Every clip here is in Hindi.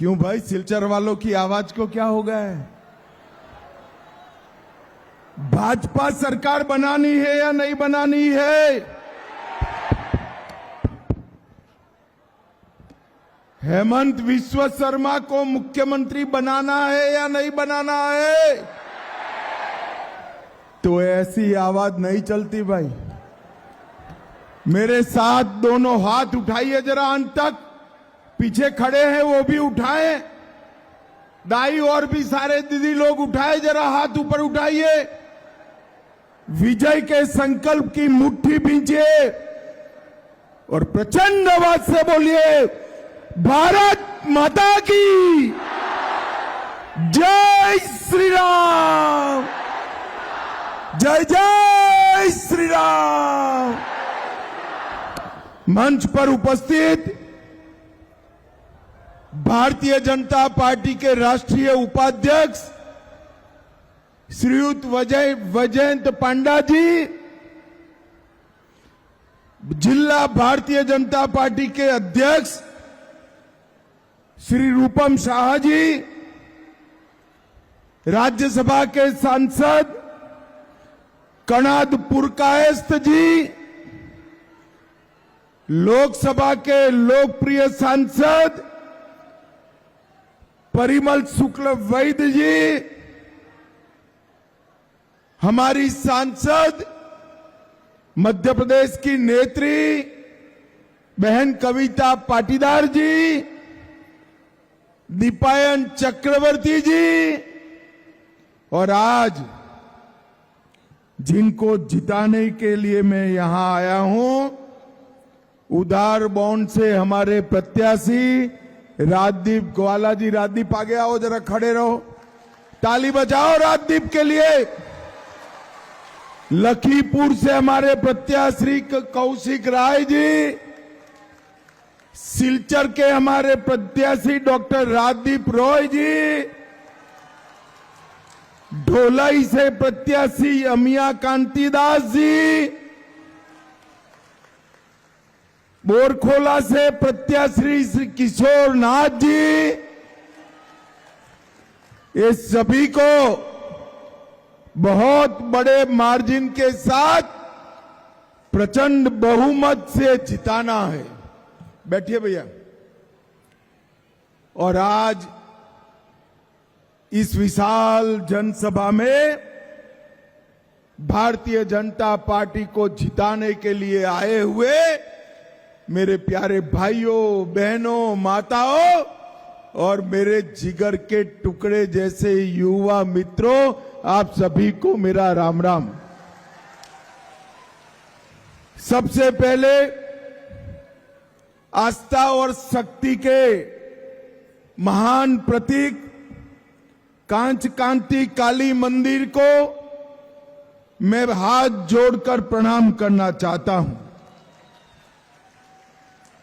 क्यों भाई, सिलचर वालों की आवाज को क्या हो गया है? भाजपा सरकार बनानी है या नहीं बनानी है? हेमंत विश्व शर्मा को मुख्यमंत्री बनाना है या नहीं बनाना है? तो ऐसी आवाज नहीं चलती भाई। मेरे साथ दोनों हाथ उठाइए जरा अंत तक। पीछे खड़े हैं वो भी उठाएं, दाई और भी सारे दीदी लोग उठाए, जरा हाथ ऊपर उठाइए। विजय के संकल्प की मुट्ठी भींचिए और प्रचंड आवाज से बोलिए, भारत माता की जय श्री राम, जय जय श्री राम। मंच पर उपस्थित भारतीय जनता पार्टी के राष्ट्रीय उपाध्यक्ष श्रीयुत वैजयंत पांडा जी, जिला भारतीय जनता पार्टी के अध्यक्ष श्री रूपम शाह जी, राज्यसभा के सांसद कणाद पुरकायस्थ जी, लोकसभा के लोकप्रिय सांसद परिमल शुक्ल वैद्य जी, हमारी सांसद मध्य प्रदेश की नेत्री बहन कविता पाटीदार जी, दीपायन चक्रवर्ती जी, और आज जिनको जिताने के लिए मैं यहां आया हूं, उधार बॉन्ड से हमारे प्रत्याशी राजदीप ग्वाला जी। राजदीप आगे आओ, जरा खड़े रहो, ताली बजाओ राजदीप के लिए। लखीमपुर से हमारे प्रत्याशी कौशिक राय जी, सिलचर के हमारे प्रत्याशी डॉक्टर राजदीप रॉय जी, ढोलई से प्रत्याशी अमिया कांतिदास जी, बोरखोला से प्रत्याशी श्री किशोर नाथ जी, ये सभी को बहुत बड़े मार्जिन के साथ प्रचंड बहुमत से जिताना है। बैठिए भैया। और आज इस विशाल जनसभा में भारतीय जनता पार्टी को जिताने के लिए आए हुए मेरे प्यारे भाइयों, बहनों, माताओं और मेरे जिगर के टुकड़े जैसे युवा मित्रों, आप सभी को मेरा राम राम। सबसे पहले आस्था और शक्ति के महान प्रतीक कांच कांति काली मंदिर को मैं हाथ जोड़कर प्रणाम करना चाहता हूं।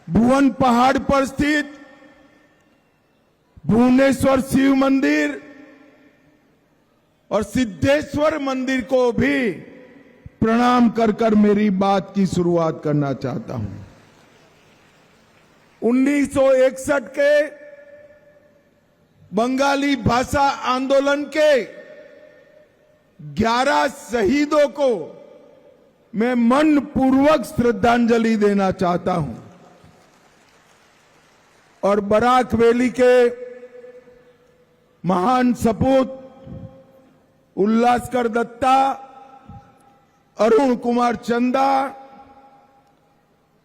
भुवन पहाड़ पर स्थित भुवनेश्वर शिव मंदिर और सिद्धेश्वर मंदिर को भी प्रणाम कर मेरी बात की शुरुआत करना चाहता हूं। 1961 के बंगाली भाषा आंदोलन के 11 शहीदों को मैं मन पूर्वक श्रद्धांजलि देना चाहता हूं। और बराक वैली के महान सपूत उल्लासकर दत्ता, अरुण कुमार चंदा,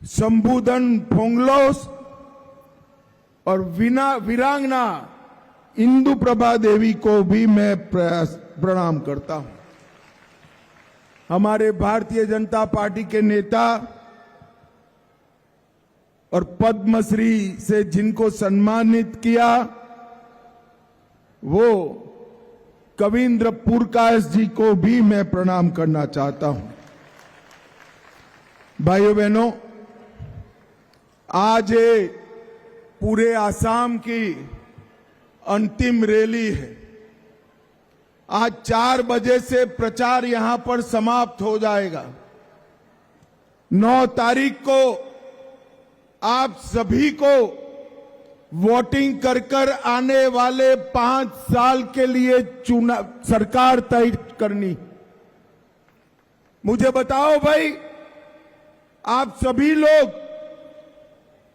शंभुधन फोंगलोस और वीरांगना इंदु प्रभा देवी को भी मैं प्रणाम करता हूं। हमारे भारतीय जनता पार्टी के नेता और पद्मश्री से जिनको सम्मानित किया, वो कविंद्र पुरकायस्थ जी को भी मैं प्रणाम करना चाहता हूं। भाइयों बहनों, आज ये पूरे आसाम की अंतिम रैली है। आज 4 बजे से प्रचार यहां पर समाप्त हो जाएगा। 9 तारीख को आप सभी को वोटिंग कर कर आने वाले 5 साल के लिए सरकार तय करनी। मुझे बताओ भाई, आप सभी लोग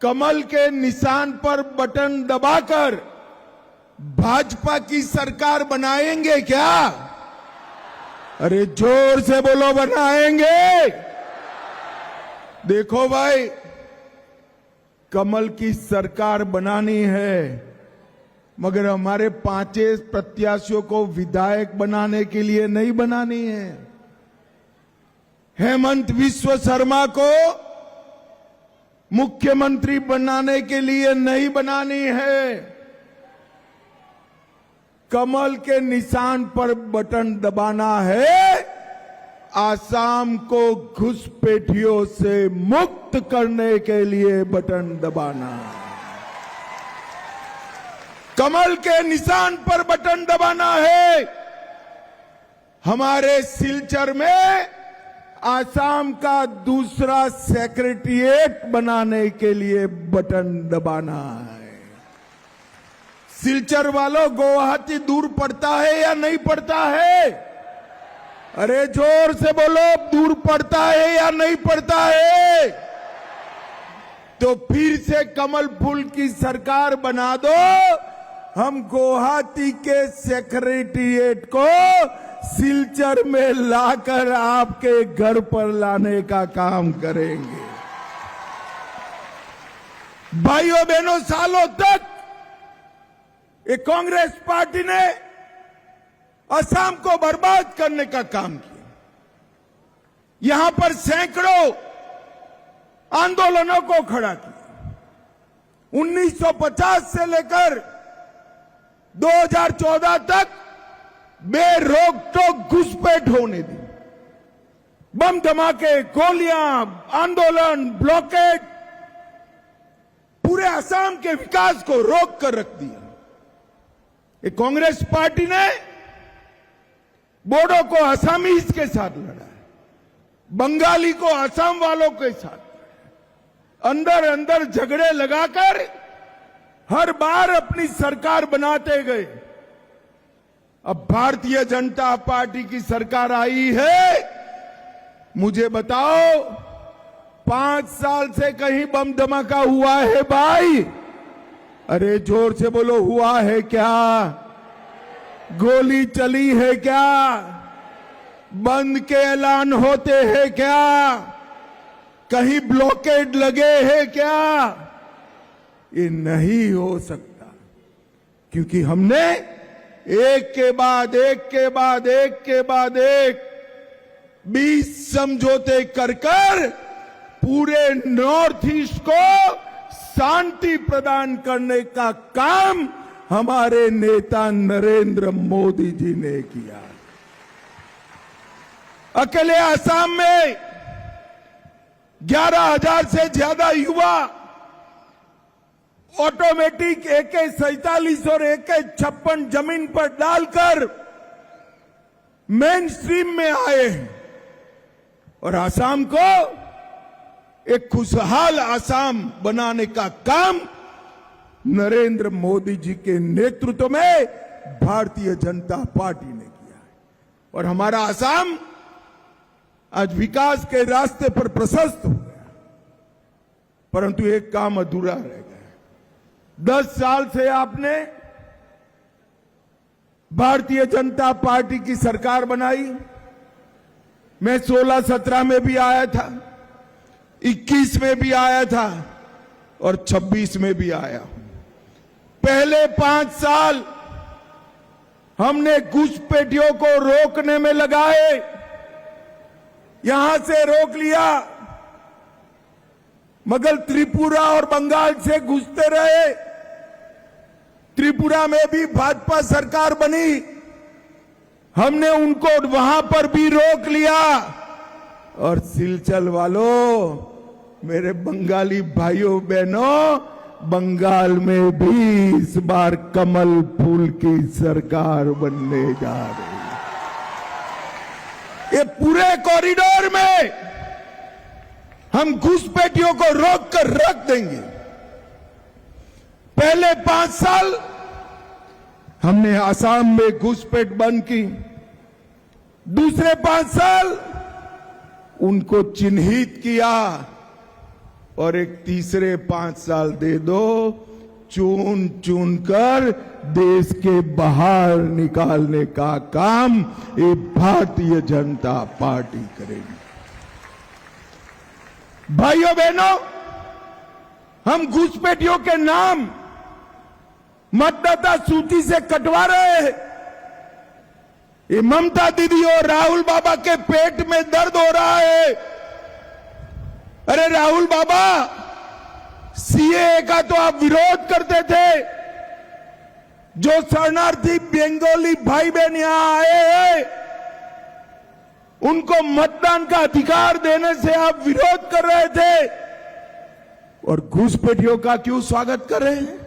कमल के निशान पर बटन दबाकर भाजपा की सरकार बनाएंगे क्या? अरे जोर से बोलो, बनाएंगे। देखो भाई, कमल की सरकार बनानी है, मगर हमारे 5 प्रत्याशियों को विधायक बनाने के लिए नहीं बनानी है। हेमंत बिस्वा शर्मा को मुख्यमंत्री बनाने के लिए नहीं बनानी है। कमल के निशान पर बटन दबाना है, आसाम को घुसपैठियों से मुक्त करने के लिए बटन दबाना है। कमल के निशान पर बटन दबाना है। हमारे सिलचर में आसाम का दूसरा सेक्रेटेरिएट बनाने के लिए बटन दबाना है। सिलचर वालों, गुवाहाटी दूर पड़ता है या नहीं पड़ता है? अरे जोर से बोलो, दूर पड़ता है या नहीं पड़ता है? तो फिर से कमल फूल की सरकार बना दो। हम गुवाहाटी के सेक्रेटेरिएट को सिलचर में लाकर आपके घर पर लाने का काम करेंगे। भाइयों बहनों, सालों तक ये कांग्रेस पार्टी ने असम को बर्बाद करने का काम किया। यहां पर सैकड़ों आंदोलनों को खड़ा किया। 1950 से लेकर 2014 तक बेरोक टोक घुसपैठ होने दी। बम धमाके, गोलियां, आंदोलन, ब्लॉकेट, पूरे असम के विकास को रोक कर रख दिया। ये कांग्रेस पार्टी ने बोडो को असमीज के साथ लड़ा है, बंगाली को असम वालों के साथ अंदर अंदर झगड़े लगाकर हर बार अपनी सरकार बनाते गए। अब भारतीय जनता पार्टी की सरकार आई है। मुझे बताओ, 5 साल से कहीं बम धमाका हुआ है भाई? अरे जोर से बोलो, हुआ है क्या? गोली चली है क्या? बंद के ऐलान होते हैं क्या? कहीं ब्लॉकेड लगे हैं क्या? ये नहीं हो सकता, क्योंकि हमने एक के बाद एक के बाद एक के बाद एक 20 समझौते कर कर पूरे नॉर्थ ईस्ट को शांति प्रदान करने का काम हमारे नेता नरेंद्र मोदी जी ने किया। अकेले असम में 11,000 से ज्यादा युवा ऑटोमेटिक AK-47 और AK-56 जमीन पर डालकर मेन स्ट्रीम में आए हैं और असम को एक खुशहाल असम बनाने का काम नरेंद्र मोदी जी के नेतृत्व में भारतीय जनता पार्टी ने किया है। और हमारा असम आज विकास के रास्ते पर प्रशस्त हो गया, परंतु एक काम अधूरा रह गया। 10 साल से आपने भारतीय जनता पार्टी की सरकार बनाई। मैं 16-17 में भी आया था, 21 में भी आया था और 26 में भी आया हूं। पहले 5 साल हमने घुसपैठियों को रोकने में लगाए। यहां से रोक लिया, मगर त्रिपुरा और बंगाल से घुसते रहे। त्रिपुरा में भी भाजपा सरकार बनी, हमने उनको वहां पर भी रोक लिया। और सिलचर वालों, मेरे बंगाली भाइयों बहनों, बंगाल में भी इस बार कमल फूल की सरकार बनने जा रही है। ये पूरे कॉरिडोर में हम घुसपैठियों को रोक कर रख देंगे। पहले 5 साल हमने आसाम में घुसपैठ बंद की, दूसरे 5 साल उनको चिन्हित किया और एक तीसरे 5 साल दे दो, चुन चुन कर देश के बाहर निकालने का काम ये भारतीय जनता पार्टी करेगी। भाइयों बहनों, हम घुसपैठियों के नाम मतदाता सूची से कटवा रहे हैं। ये ममता दीदी और राहुल बाबा के पेट में दर्द हो रहा है। अरे राहुल बाबा, सीएए का तो आप विरोध करते थे। जो शरणार्थी बंगाली भाई बहन यहां आए हैं, उनको मतदान का अधिकार देने से आप विरोध कर रहे थे, और घुसपैठियों का क्यों स्वागत कर रहे हैं?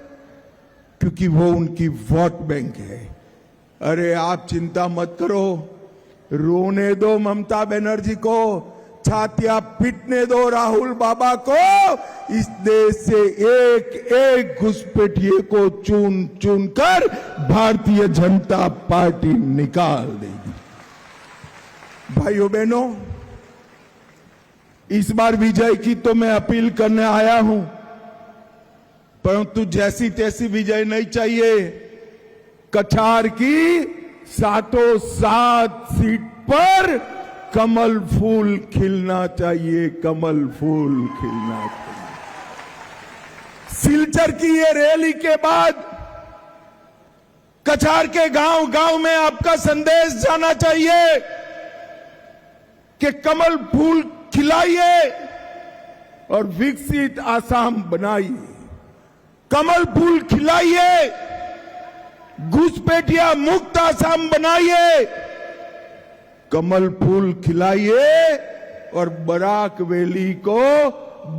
क्योंकि वो उनकी वोट बैंक है। अरे आप चिंता मत करो, रोने दो ममता बनर्जी को, छातियां पीटने दो राहुल बाबा को। इस देश से एक एक घुसपैठिए को चुन चुन कर भारतीय जनता पार्टी निकाल देगी। भाइयों बहनों, इस बार विजय की तो मैं अपील करने आया हूं, परंतु जैसी तैसी विजय नहीं चाहिए। कछार की 707 सीट पर कमल फूल खिलना चाहिए, कमल फूल खिलना चाहिए। सिलचर की ये रैली के बाद कछार के गांव गांव में आपका संदेश जाना चाहिए कि कमल फूल खिलाइए और विकसित आसाम बनाइए। कमल फूल खिलाइए, घुसपैठिया मुक्त आसाम बनाइए। कमल फूल खिलाइए और बराक वैली को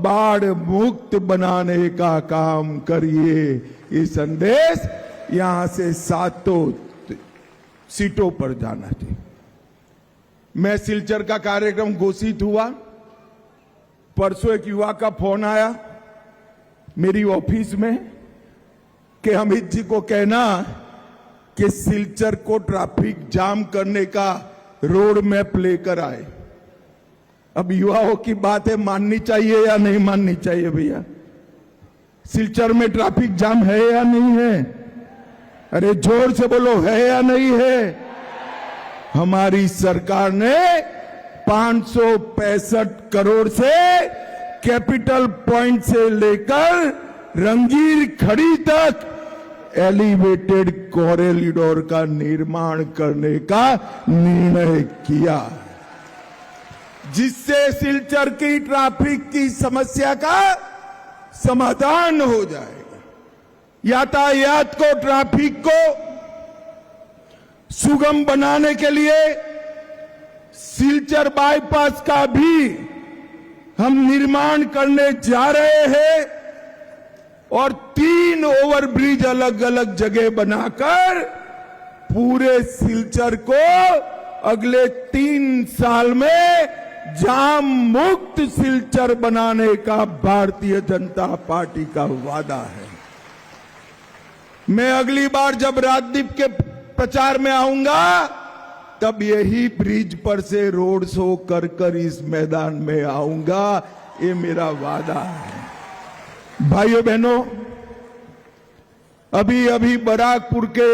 बाढ़ मुक्त बनाने का काम करिए। ये संदेश यहां से 7 सीटों पर जाना चाहिए। मैं सिलचर का कार्यक्रम घोषित हुआ, परसों एक युवा का फोन आया मेरी ऑफिस में कि अमित जी को कहना कि सिलचर को ट्रैफिक जाम करने का रोड मैप लेकर आए। अब युवाओं की बातें माननी चाहिए या नहीं माननी चाहिए भैया? सिलचर में ट्रैफिक जाम है या नहीं है? अरे जोर से बोलो, है या नहीं है? हमारी सरकार ने 565 करोड़ से कैपिटल पॉइंट से लेकर रंगीर खड़ी तक एलिवेटेड कॉरिडोर का निर्माण करने का निर्णय किया, जिससे सिलचर की ट्रैफिक की समस्या का समाधान हो जाएगा। यातायात को, ट्रैफिक को सुगम बनाने के लिए सिलचर बाईपास का भी हम निर्माण करने जा रहे हैं और 3 ओवरब्रिज अलग अलग जगह बनाकर पूरे सिलचर को अगले 3 साल में जाम मुक्त सिलचर बनाने का भारतीय जनता पार्टी का वादा है। मैं अगली बार जब राजदीप के प्रचार में आऊंगा तब यही ब्रिज पर से रोड शो कर कर इस मैदान में आऊंगा, ये मेरा वादा है। भाइयों बहनों, अभी अभी बराकपुर के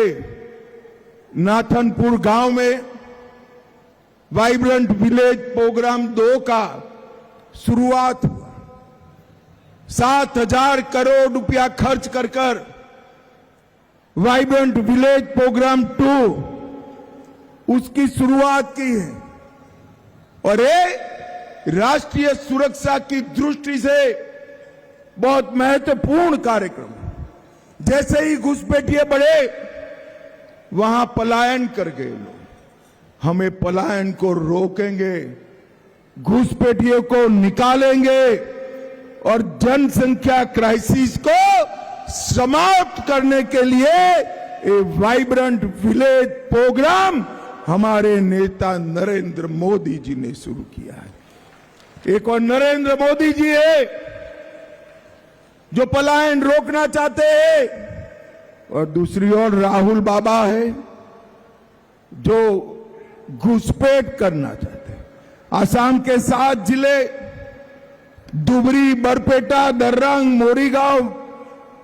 नाथनपुर गांव में वाइब्रेंट विलेज प्रोग्राम 2 का शुरुआत हुआ। 7,000 करोड़ रुपया खर्च कर वाइब्रेंट विलेज प्रोग्राम 2 उसकी शुरुआत की है और ये राष्ट्रीय सुरक्षा की दृष्टि से बहुत महत्वपूर्ण कार्यक्रम है। जैसे ही घुसपैठिए बढ़े वहां पलायन कर गए लोग, हमें पलायन को रोकेंगे, घुसपैठियों को निकालेंगे और जनसंख्या क्राइसिस को समाप्त करने के लिए ये वाइब्रेंट विलेज प्रोग्राम हमारे नेता नरेंद्र मोदी जी ने शुरू किया है। एक और नरेंद्र मोदी जी है जो पलायन रोकना चाहते हैं, और दूसरी ओर राहुल बाबा है जो घुसपैठ करना चाहते हैं। आसाम के 7 जिले धुबरी, बरपेटा, दर्रंग, मोरीगांव,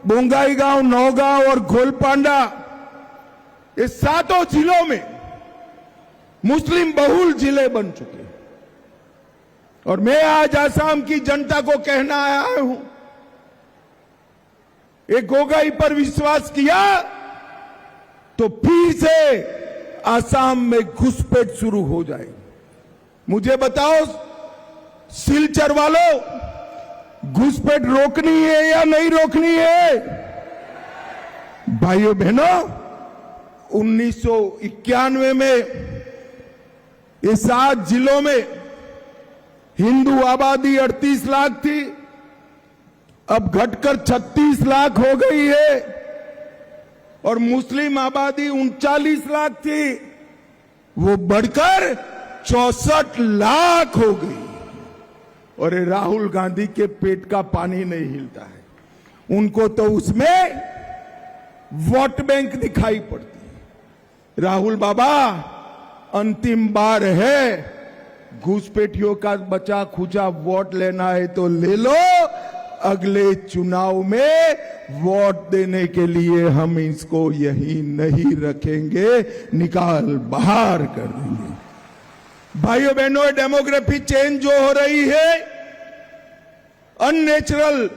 बोंगाईगांव, नौगांव और घोलपांडा, ये 7 जिलों में मुस्लिम बहुल जिले बन चुके हैं। और मैं आज आसाम की जनता को कहना आया हूं, एक गोगाई पर विश्वास किया तो फिर से आसाम में घुसपैठ शुरू हो जाएगी। मुझे बताओ सिलचर वालों, घुसपैठ रोकनी है या नहीं रोकनी है? भाइयों बहनों, 1991 में ये 7 जिलों में हिंदू आबादी 38 लाख थी, अब घटकर 36 लाख हो गई है, और मुस्लिम आबादी 39 लाख थी, वो बढ़कर 64 लाख हो गई। और ये राहुल गांधी के पेट का पानी नहीं हिलता है, उनको तो उसमें वोट बैंक दिखाई पड़ती है। राहुल बाबा, अंतिम बार है, घुसपैठियों का बचा खुचा वोट लेना है तो ले लो, अगले चुनाव में वोट देने के लिए हम इसको यही नहीं रखेंगे, निकाल बाहर कर देंगे। भाइयों बहनों, डेमोग्राफी चेंज जो हो रही है, अननेचुरल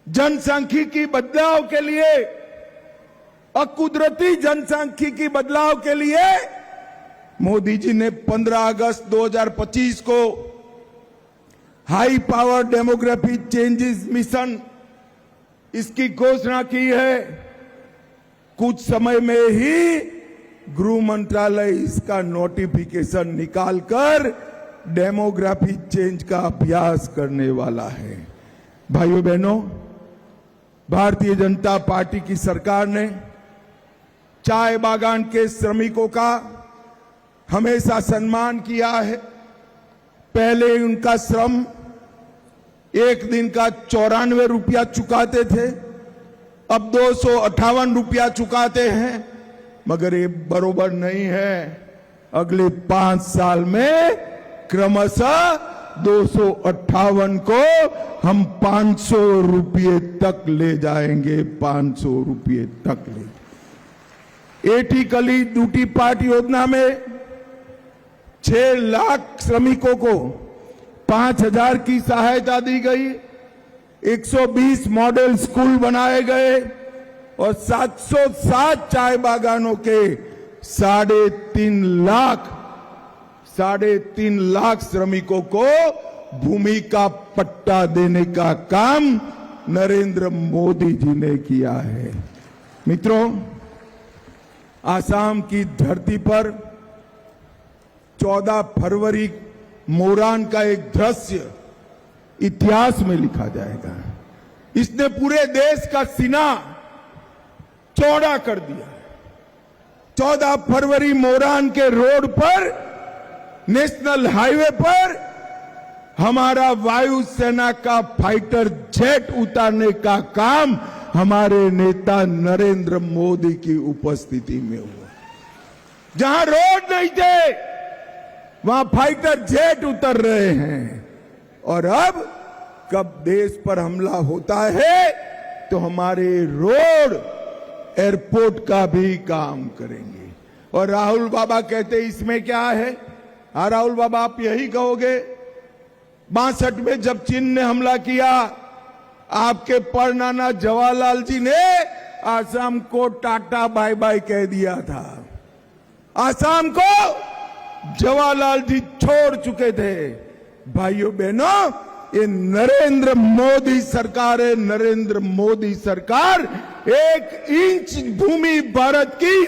जनसांख्यिकी बदलाव के लिए, अकुदरती जनसांख्यिकी बदलाव के लिए मोदी जी ने 15 अगस्त 2025 को high power demography changes mission, इसकी घोषणा की है। कुछ समय में ही गृह मंत्रालय इसका नोटिफिकेशन निकालकर डेमोग्राफी चेंज का अभ्यास करने वाला है। भाइयों बहनों, भारतीय जनता पार्टी की सरकार ने चाय बागान के श्रमिकों का हमेशा सम्मान किया है। पहले उनका श्रम एक दिन का 94 रुपया चुकाते थे, अब 258 रुपया चुकाते हैं, मगर ये बरोबर नहीं है। अगले 5 साल में क्रमशः 258 को हम 500 रुपये तक ले जाएंगे, 500 रुपये तक ले। एटी कली ड्यूटी पार्ट योजना में 6 लाख श्रमिकों को 5,000 की सहायता दी गई, 120 मॉडल स्कूल बनाए गए और 707 चाय बागानों के 3.5 लाख श्रमिकों को भूमि का पट्टा देने का काम नरेंद्र मोदी जी ने किया है। मित्रों, आसाम की धरती पर 14 फरवरी मोरान का एक दृश्य इतिहास में लिखा जाएगा। इसने पूरे देश का सीना चौड़ा कर दिया। 14 फरवरी मोरान के रोड पर, नेशनल हाईवे पर हमारा वायुसेना का फाइटर जेट उतारने का काम हमारे नेता नरेंद्र मोदी की उपस्थिति में हुआ। जहां रोड नहीं थे, वहां फाइटर जेट उतर रहे हैं। और अब कब देश पर हमला होता है तो हमारे रोड, एयरपोर्ट का भी काम करेंगे। और राहुल बाबा कहते इसमें क्या है? हाँ राहुल बाबा, आप यही कहोगे 62 में जब चीन ने हमला किया, आपके परनाना जवाहरलाल जी ने आसाम को टाटा बाय बाय कह दिया था। आसाम को जवाहरलाल जी छोड़ चुके थे। भाइयों बहनों, ये नरेंद्र मोदी सरकार है। नरेंद्र मोदी सरकार 1 इंच भूमि भारत की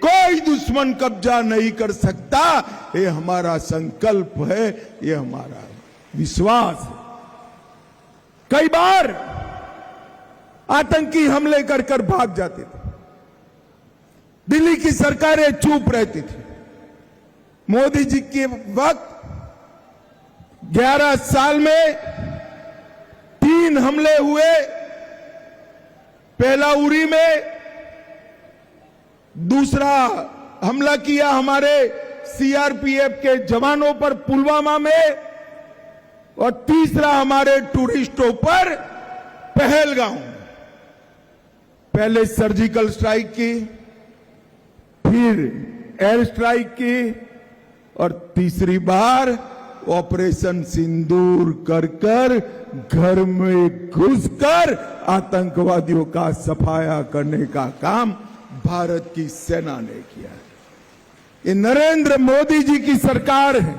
कोई दुश्मन कब्जा नहीं कर सकता। ये हमारा संकल्प है, ये हमारा विश्वास है। कई बार आतंकी हमले कर कर भाग जाते थे, दिल्ली की सरकारें चुप रहती थी। मोदी जी के वक्त 11 साल में 3 हमले हुए, पहला उरी में, दूसरा हमला किया हमारे सीआरपीएफ के जवानों पर पुलवामा में, और तीसरा हमारे टूरिस्टों पर पहलगांव। पहले सर्जिकल स्ट्राइक की, फिर एयर स्ट्राइक की, और तीसरी बार ऑपरेशन सिंदूर कर घर में घुसकर आतंकवादियों का सफाया करने का काम भारत की सेना ने किया। ये नरेंद्र मोदी जी की सरकार है।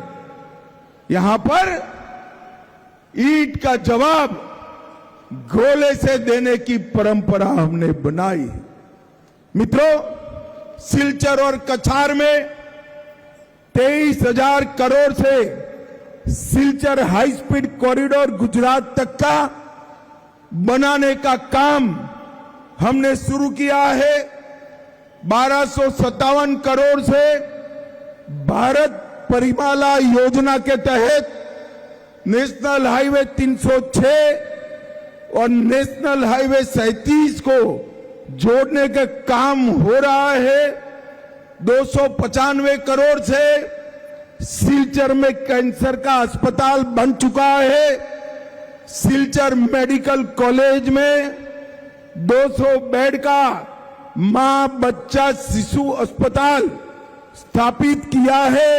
यहां पर ईंट का जवाब गोले से देने की परंपरा हमने बनाई है। मित्रों, सिलचर और कछार में 23,000 करोड़ से Silchar high speed corridor Gujarat तक का बनाने का काम हमने शुरू किया है। 1257 करोड़ से भारत परिमाला योजना के तहत नेशनल हाईवे 306 और नेशनल हाईवे 37 को जोड़ने का काम हो रहा है। 295 करोड़ से सिलचर में कैंसर का अस्पताल बन चुका है। सिलचर मेडिकल कॉलेज में 200 बेड का मां बच्चा शिशु अस्पताल स्थापित किया है।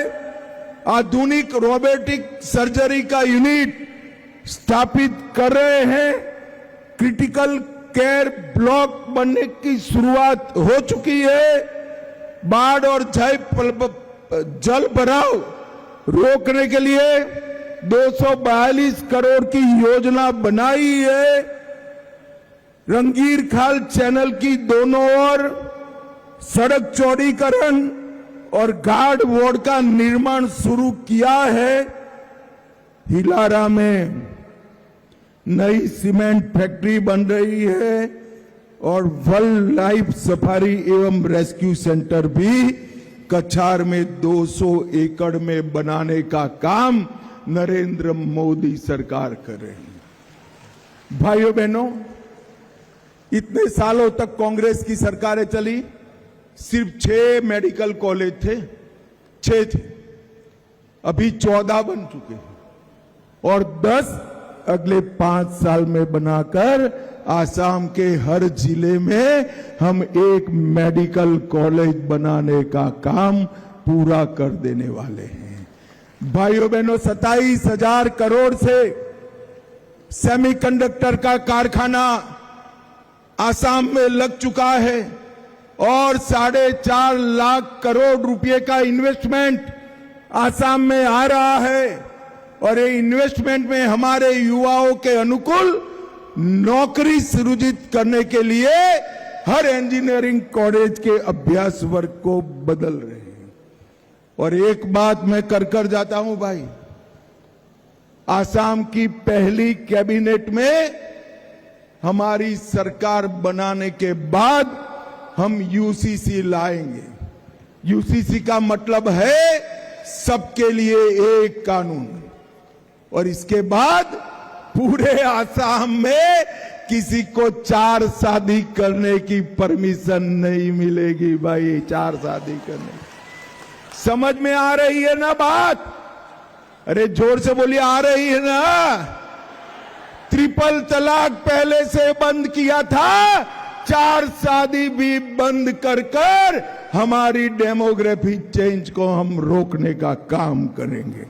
आधुनिक रोबोटिक सर्जरी का यूनिट स्थापित कर रहे हैं। क्रिटिकल केयर ब्लॉक बनने की शुरुआत हो चुकी है। बाढ़ और जल भराव रोकने के लिए 242 करोड़ की योजना बनाई है। रंगीर खाल चैनल की दोनों ओर सड़क चौड़ीकरण और गार्ड वॉल का निर्माण शुरू किया है। हिलारा में नई सीमेंट फैक्ट्री बन रही है और वाइल्ड लाइफ सफारी एवं रेस्क्यू सेंटर भी कछार में 200 एकड़ में बनाने का काम नरेंद्र मोदी सरकार कर रही है। भाइयों बहनों, इतने सालों तक कांग्रेस की सरकारें चली, सिर्फ 6 मेडिकल कॉलेज थे, 6 थे। अभी 14 बन चुके हैं और 10 अगले 5 साल में बनाकर आसाम के हर जिले में हम एक मेडिकल कॉलेज बनाने का काम पूरा कर देने वाले हैं। भाइयों बहनों, 27,000 करोड़ से सेमीकंडक्टर का कारखाना आसाम में लग चुका है और 4.5 लाख करोड़ रुपए का इन्वेस्टमेंट आसाम में आ रहा है। और ये इन्वेस्टमेंट में हमारे युवाओं के अनुकूल नौकरी सृजित करने के लिए हर इंजीनियरिंग कॉलेज के अभ्यास वर्ग को बदल रहे हैं। और एक बात मैं कर जाता हूं भाई, आसाम की पहली कैबिनेट में हमारी सरकार बनाने के बाद हम यूसीसी लाएंगे। यूसीसी का मतलब है सबके लिए एक कानून। और इसके बाद पूरे आसाम में किसी को 4 शादी करने की परमिशन नहीं मिलेगी भाई। 4 शादी करने, समझ में आ रही है ना बात? अरे जोर से बोलिए, आ रही है ना? ट्रिपल तलाक पहले से बंद किया था, 4 शादी भी बंद कर हमारी डेमोग्राफी चेंज को हम रोकने का काम करेंगे।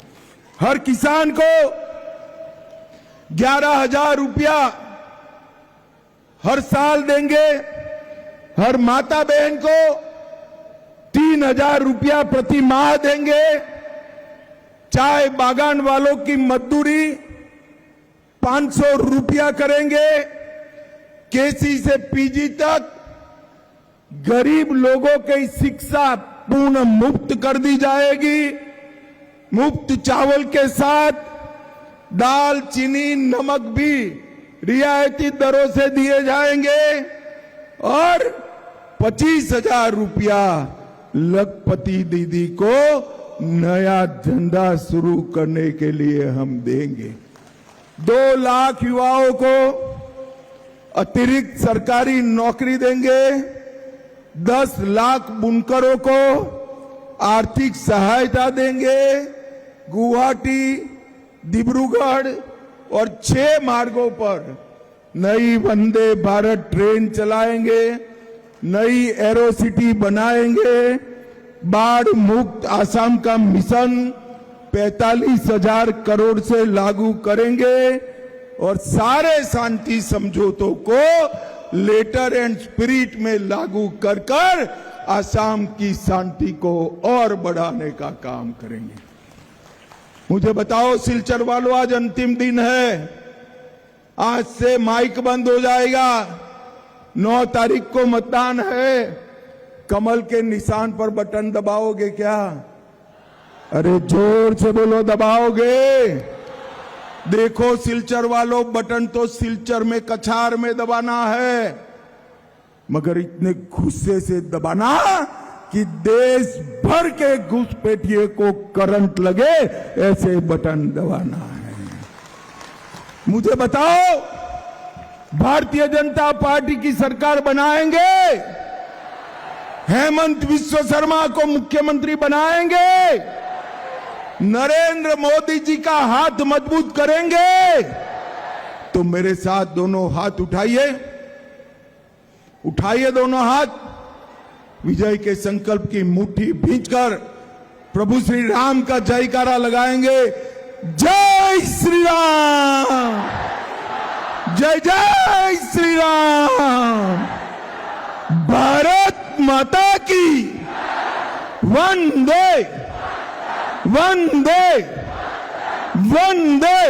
हर किसान को 11,000 रुपया हर साल देंगे। हर माता बहन को 3,000 रुपया प्रति माह देंगे। चाय बागान वालों की मजदूरी 500 रुपया करेंगे। केसी से पीजी तक गरीब लोगों की शिक्षा पूर्ण मुफ्त कर दी जाएगी। मुफ्त चावल के साथ दाल, चीनी, नमक भी रियायती दरों से दिए जाएंगे। और 25,000 रुपया लखपति दीदी को नया धंधा शुरू करने के लिए हम देंगे। 2 लाख युवाओं को अतिरिक्त सरकारी नौकरी देंगे, 10 लाख बुनकरों को आर्थिक सहायता देंगे, गुवाहाटी, डिब्रूगढ़ और 6 मार्गों पर नई वंदे भारत ट्रेन चलाएंगे, नई एरो सिटी बनाएंगे, बाढ़ मुक्त आसाम का मिशन 45,000 करोड़ से लागू करेंगे और सारे शांति समझौतों को लेटर एंड स्पिरिट में लागू कर कर आसाम की शांति को और बढ़ाने का काम करेंगे। मुझे बताओ सिलचर वालों, आज अंतिम दिन है, आज से माइक बंद हो जाएगा, 9 तारीख को मतदान है, कमल के निशान पर बटन दबाओगे क्या? अरे जोर से बोलो, दबाओगे? देखो सिलचर वालों, बटन तो सिलचर में कछार में दबाना है, मगर इतने गुस्से से दबाना कि देश भर के घुसपैठिए को करंट लगे, ऐसे बटन दबाना है। मुझे बताओ, भारतीय जनता पार्टी की सरकार बनाएंगे, हेमंत विश्व शर्मा को मुख्यमंत्री बनाएंगे, नरेंद्र मोदी जी का हाथ मजबूत करेंगे, तो मेरे साथ दोनों हाथ उठाइए, उठाइए दोनों हाथ, विजय के संकल्प की मुट्ठी भींचकर प्रभु श्री राम का जयकारा लगाएंगे। जय श्री राम, जय जय श्री राम, भारत माता की वंदे वंदे वंदे।